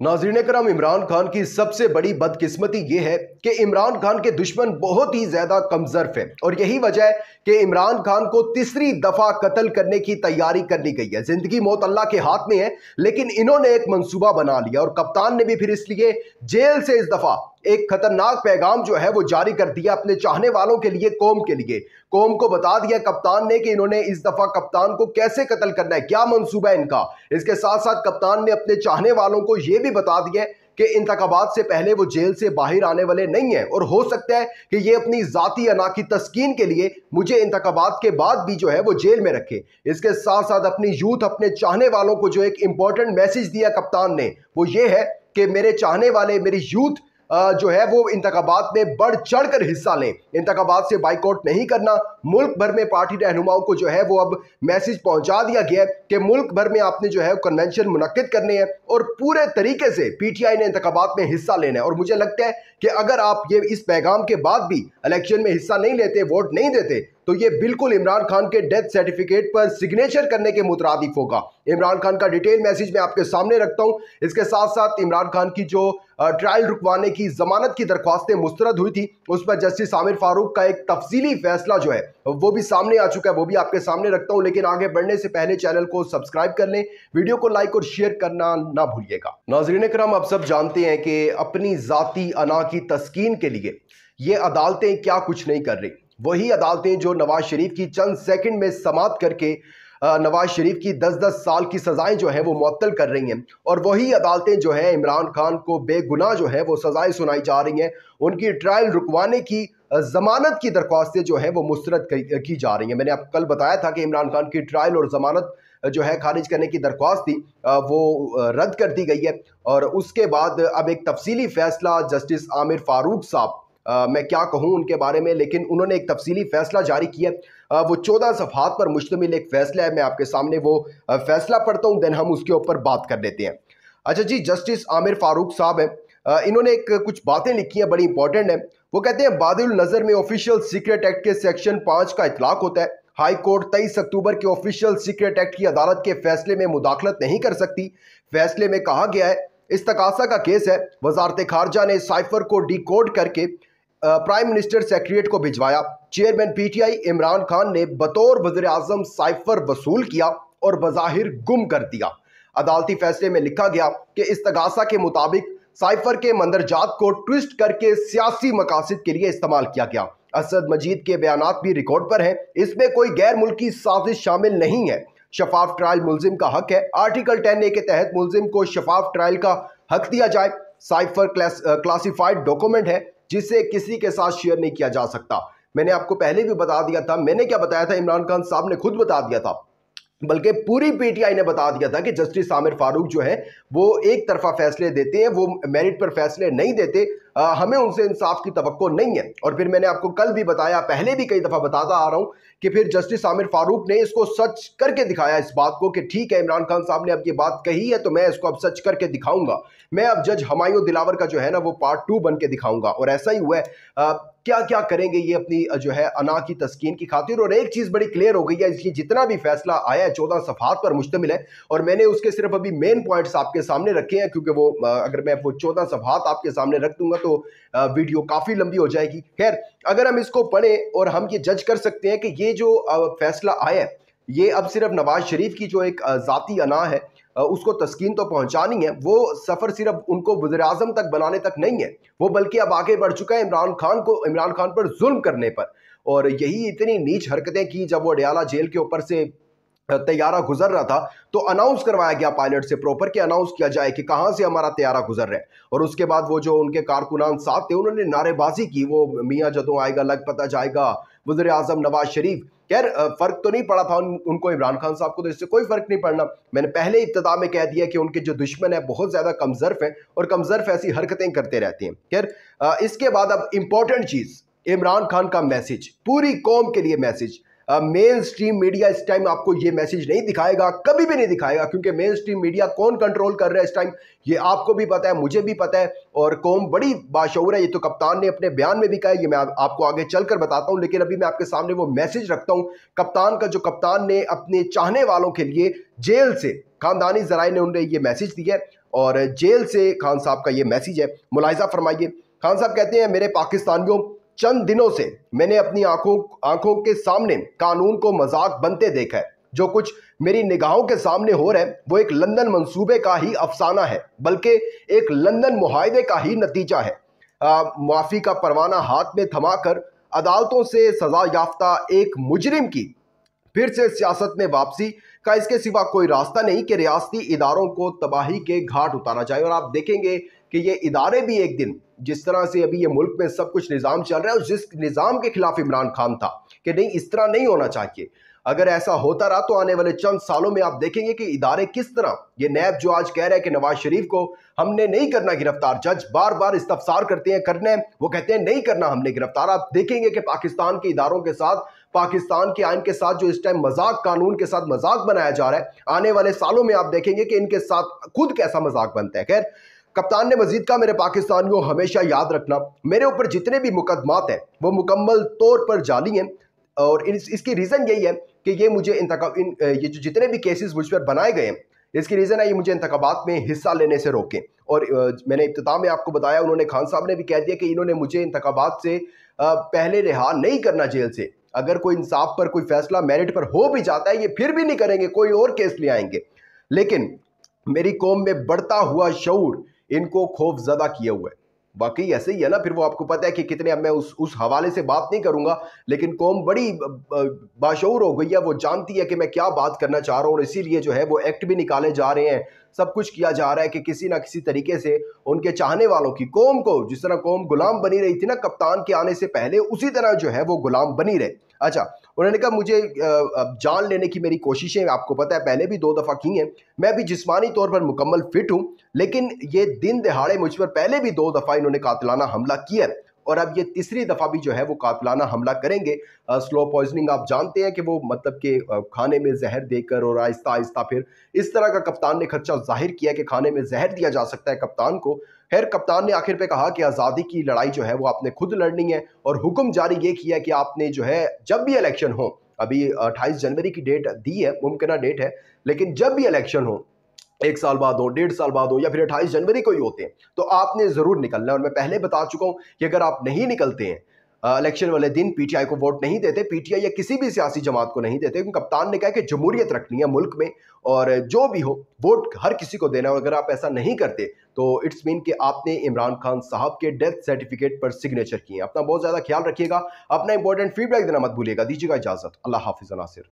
नाज़रीन करम, इमरान खान की सबसे बड़ी बदकिस्मती ये है कि इमरान खान के दुश्मन बहुत ही ज्यादा कमजोर है और यही वजह है कि इमरान खान को तीसरी दफा कत्ल करने की तैयारी कर ली गई है। जिंदगी मौत अल्लाह के हाथ में है, लेकिन इन्होंने एक मंसूबा बना लिया और कप्तान ने भी फिर इसलिए जेल से इस दफा एक खतरनाक पैगाम जो है वो जारी कर दिया अपने चाहने वालों के लिए, कौम के लिए। कौम को बता दिया कप्तान ने कि इन्होंने इस दफा कप्तान को कैसे कत्ल करना है, क्या मंसूबा है इनका। इसके साथ साथ कप्तान ने अपने चाहने वालों को यह भी बता दिया कि इंतखाबात से पहले वो जेल से बाहर आने वाले नहीं है और हो सकता है कि ये अपनी जाती अना की तस्कीन के लिए मुझे इंतखाबात के बाद भी जो है वो जेल में रखे। इसके साथ साथ अपनी यूथ, अपने चाहने वालों को जो एक इंपॉर्टेंट मैसेज दिया कप्तान ने, वो ये है कि मेरे चाहने वाले, मेरी यूथ जो है वो इंतखाबात में बढ़ चढ़ कर हिस्सा लें। इंतखाबात से बाइकआउट नहीं करना। मुल्क भर में पार्टी रहनुमाओं को जो है वो अब मैसेज पहुंचा दिया गया है कि मुल्क भर में आपने जो है कन्वेंशन मुनक्किद करने हैं और पूरे तरीके से पीटीआई ने इंतखाबात में हिस्सा लेना है। और मुझे लगता है कि अगर आप ये इस पैगाम के बाद भी इलेक्शन में हिस्सा नहीं लेते, वोट नहीं देते, तो ये बिल्कुल इमरान खान के डेथ सर्टिफिकेट पर सिग्नेचर करने के मुतरादिफ होगा। इमरान खान का डिटेल मैसेज मैं आपके सामने रखता हूं। इसके साथ साथ इमरान खान की जो ट्रायल रुकवाने की जमानत की दरख्वास्तें मुस्तरद हुई थी, उस पर जस्टिस आमिर फारूक का एक तफसीली फैसला जो है वो भी सामने आ चुका है, वो भी आपके सामने रखता हूं। लेकिन आगे बढ़ने से पहले चैनल को सब्सक्राइब कर लें, वीडियो को लाइक और शेयर करना ना भूलिएगा। नाज़रीन करम, आप सब जानते हैं कि अपनी जाती अना की तस्कीन के लिए ये अदालतें क्या कुछ नहीं कर रही। वही अदालतें जो नवाज शरीफ की चंद सेकंड में समाप्त करके नवाज शरीफ की 10-10 साल की सजाएं जो है वो मुअत्तल कर रही हैं, और वही अदालतें जो है इमरान खान को बेगुनाह जो है वो सजाएं सुनाई जा रही हैं, उनकी ट्रायल रुकवाने की जमानत की दरख्वास्तें जो है वो मुस्तरद की जा रही हैं। मैंने आपको कल बताया था कि इमरान खान की ट्रायल और जमानत जो है खारिज करने की दरख्वास्त थी वो रद्द कर दी गई है। और उसके बाद अब एक तफसीली फैसला जस्टिस आमिर फारूक साहब, मैं क्या कहूँ उनके बारे में, लेकिन उन्होंने एक तफसीली फैसला जारी किया। वो 14 सफ़हात पर मुश्तमिल एक फैसला है। मैं आपके सामने वो फैसला पढ़ता हूँ, देन हम उसके ऊपर बात कर लेते हैं। अच्छा जी, जस्टिस आमिर फारूक साहब हैं, इन्होंने एक कुछ बातें लिखी हैं, बड़ी इंपॉर्टेंट है। वो कहते हैं, बादिल नज़र में ऑफिशियल सीक्रेट एक्ट के सेक्शन 5 का इतलाक होता है। हाई कोर्ट 23 अक्टूबर के ऑफिशियल सीक्रेट एक्ट की अदालत के फैसले में मुदाखलत नहीं कर सकती। फैसले में कहा गया है, इस्तकासा का केस है, वजारत खारजा ने साइफर को डिकोड करके प्राइम मिनिस्टर सेक्रेटरीट को भिजवाया। चेयरमैन पीटीआई इमरान खान ने बतौर वज़ीर आज़म साइफर वसूल किया और बज़ाहिर गुम कर दिया। अदालती फैसले में लिखा गया कि इस्तगासा के मुताबिक साइफर के मंदरजात को ट्विस्ट करके सियासी मकासद के लिए इस्तेमाल किया गया। असद मजीद के बयानात भी रिकॉर्ड पर हैं, इसमें कोई गैर मुल्की साजिश शामिल नहीं है। शफाफ ट्रायल मुलजिम का हक है। आर्टिकल 10A के तहत मुलजिम को शफाफ ट्रायल का हक दिया जाए। साइफर क्लासिफाइड डॉक्यूमेंट है जिसे किसी के साथ शेयर नहीं किया जा सकता। मैंने आपको पहले भी बता दिया था, मैंने क्या बताया था, इमरान खान साहब ने खुद बता दिया था, बल्कि पूरी पीटीआई ने बता दिया था कि जस्टिस आमिर फारूक जो है वो एक तरफा फैसले देते हैं, वो मेरिट पर फैसले नहीं देते। हमें उनसे इंसाफ की तवक्को नहीं है। और फिर मैंने आपको कल भी बताया, पहले भी कई दफ़ा बताता आ रहा हूं कि फिर जस्टिस आमिर फारूक ने इसको सच करके दिखाया, इस बात को कि ठीक है, इमरान खान साहब ने अब ये बात कही है तो मैं इसको अब सच करके दिखाऊंगा। मैं अब जज हुमायूं दिलावर का जो है ना वो पार्ट 2 बन के दिखाऊंगा। और ऐसा ही हुआ है। क्या क्या करेंगे ये अपनी जो है अना की तस्कीन की खातिर। और एक चीज़ बड़ी क्लियर हो गई है, इसलिए जितना भी फैसला आया है 14 सफ़हात पर मुश्तमिल है, और मैंने उसके सिर्फ अभी मेन पॉइंट्स आपके सामने रखे हैं, क्योंकि वो अगर मैं वो 14 सफ़हात आपके सामने रख दूंगा तो वीडियो काफ़ी लंबी हो जाएगी। खैर, अगर हम इसको पढ़ें और हम ये जज कर सकते हैं कि ये जो फैसला आया है ये अब सिर्फ नवाज शरीफ की जो एक ज़ाती अना है उसको तस्कीन तो पहुंचानी है। वो सफ़र सिर्फ उनको वज़ीर आज़म तक बनाने तक नहीं है, वो बल्कि अब आगे बढ़ चुका है इमरान खान पर जुल्म करने पर। और यही इतनी नीच हरकतें की जब वो अडयाला जेल के ऊपर से तैयारा गुजर रहा था तो अनाउंस करवाया गया पायलट से प्रॉपर कि अनाउंस किया जाए कि कहां से हमारा तैयारा गुजर रहा है। और उसके बाद वो जो उनके कारकुनान साथ थे उन्होंने नारेबाजी की, वो मियाँ जदों आएगा लग पता जाएगा, वज़ीर आज़म नवाज शरीफ। खैर, फर्क तो नहीं पड़ा था उनको, इमरान खान साहब को तो इससे कोई फर्क नहीं पड़ना। मैंने पहले इब्तिदा में कह दिया कि उनके जो दुश्मन है बहुत ज्यादा कमजर्फ है और कमजर्फ ऐसी हरकतें करते रहते हैं। खैर, इसके बाद अब इंपॉर्टेंट चीज, इमरान खान का मैसेज, पूरी कौम के लिए मैसेज। मेन स्ट्रीम मीडिया इस टाइम आपको ये मैसेज नहीं दिखाएगा, कभी भी नहीं दिखाएगा, क्योंकि मेन स्ट्रीम मीडिया कौन कंट्रोल कर रहा है इस टाइम ये आपको भी पता है, मुझे भी पता है, और कौम बड़ी बाशऊर है। ये तो कप्तान ने अपने बयान में भी कहा है, ये मैं आपको आगे चलकर बताता हूं, लेकिन अभी मैं आपके सामने वो मैसेज रखता हूं कप्तान का, जो कप्तान ने अपने चाहने वालों के लिए जेल से, खानदानी जराए ने उन्हें ये मैसेज दिया है। और जेल से खान साहब का ये मैसेज है, मुलाहिजा फरमाइए। खान साहब कहते हैं, मेरे पाकिस्तानियों, चंद दिनों से मैंने अपनी आंखों के सामने कानून को मजाक बनते देखा है। जो कुछ मेरी निगाहों के सामने हो रहा है वो एक लंदन मंसूबे का ही अफसाना है, बल्कि एक लंदन मुआहदे का ही नतीजा है। माफी का परवाना हाथ में थमाकर अदालतों से सजा याफ्ता एक मुजरिम की फिर से सियासत में वापसी का इसके सिवा कोई रास्ता नहीं कि रियासती इदारों को तबाही के घाट उतारा जाए। और आप देखेंगे कि ये इदारे भी एक दिन, जिस तरह से अभी ये मुल्क में सब कुछ निज़ाम चल रहा है और जिस निज़ाम के खिलाफ इमरान खान था कि नहीं इस तरह नहीं होना चाहिए, अगर ऐसा होता रहा तो आने वाले चंद सालों में आप देखेंगे कि इदारे किस तरह, ये नैब जो आज कह रहा है कि नवाज शरीफ को हमने नहीं करना गिरफ्तार, जज बार बार इस्तफसार करते हैं करना है, वो कहते हैं नहीं करना हमने गिरफ्तार। आप देखेंगे कि पाकिस्तान के इदारों के साथ, पाकिस्तान के आइन के साथ जो इस टाइम मजाक, कानून के साथ मजाक बनाया जा रहा है, आने वाले सालों में आप देखेंगे कि इनके साथ खुद कैसा मजाक बनता है। खैर, कप्तान ने मजीद कहा, मेरे पाकिस्तानियों हमेशा याद रखना, मेरे ऊपर जितने भी मुकदमात हैं वो मुकम्मल तौर पर जाली हैं और इसकी रीज़न यही है कि ये मुझे ये जो जितने भी केसेस मुझ पर बनाए गए हैं, इसकी रीज़न है ये मुझे इंतखाबात में हिस्सा लेने से रोकें। और मैंने इब्तिदा में आपको बताया, उन्होंने खान साहब ने भी कह दिया कि इन्होंने मुझे इंतखाबात से पहले रिहा नहीं करना जेल से। अगर कोई इंसाफ पर कोई फैसला मेरिट पर हो भी जाता है ये फिर भी नहीं करेंगे, कोई और केस ले आएंगे। लेकिन मेरी कौम में बढ़ता हुआ शऊर इनको खौफजदा किए हुए है। वाकई ऐसे ही है ना, फिर वो आपको पता है कि कितने, अब मैं उस हवाले से बात नहीं करूंगा, लेकिन कौम बड़ी बाशऊर हो गई है, वो जानती है कि मैं क्या बात करना चाह रहा हूँ और इसीलिए जो है वो एक्ट भी निकाले जा रहे हैं, सब कुछ किया जा रहा है कि किसी ना किसी तरीके से उनके चाहने वालों की, कौम को, जिस तरह कौम गुलाम बनी रही थी ना कप्तान के आने से पहले, उसी तरह जो है वो गुलाम बनी रहे। अच्छा, उन्होंने कहा मुझे जान लेने की मेरी कोशिशें आपको पता है पहले भी 2 दफ़ा की हैं, मैं भी जिस्मानी तौर पर मुकम्मल फिट हूँ, लेकिन ये दिन दहाड़े मुझ पर पहले भी 2 दफ़ा इन्होंने कातिलाना हमला किया है और अब ये तीसरी दफ़ा भी जो है वो कातिलाना हमला करेंगे। स्लो पॉइजनिंग आप जानते हैं कि वो मतलब कि खाने में जहर देकर और आहिस्ता आहिस्ता फिर इस तरह का कप्तान ने खदशा जाहिर किया कि खाने में जहर दिया जा सकता है कप्तान को। खैर, कप्तान ने आखिर पे कहा कि आज़ादी की लड़ाई जो है वो आपने खुद लड़नी है और हुक्म जारी ये किया कि आपने जो है जब भी इलेक्शन हो, अभी 28 जनवरी की डेट दी है, मुमकिन डेट है, लेकिन जब भी इलेक्शन हो, 1 साल बाद हो, 1.5 साल बाद हो या फिर 28 जनवरी को ही होते हैं, तो आपने ज़रूर निकलना है। और मैं पहले बता चुका हूँ कि अगर आप नहीं निकलते हैं इलेक्शन वाले दिन, पीटीआई को वोट नहीं देते, पीटीआई या किसी भी सियासी जमात को नहीं देते, क्योंकि कप्तान ने कहा कि जमहूरियत रखनी है मुल्क में और जो भी हो वोट हर किसी को देना है। अगर आप ऐसा नहीं करते तो इट्स मीन कि आपने इमरान खान साहब के डेथ सर्टिफिकेट पर सिग्नेचर किए हैं। अपना बहुत ज़्यादा ख्याल रखिएगा, अपना इंपॉर्टेंट फीडबैक देना मत भूलिएगा। दीजिएगा इजाज़त, अल्लाह हाफिज़ नासिर।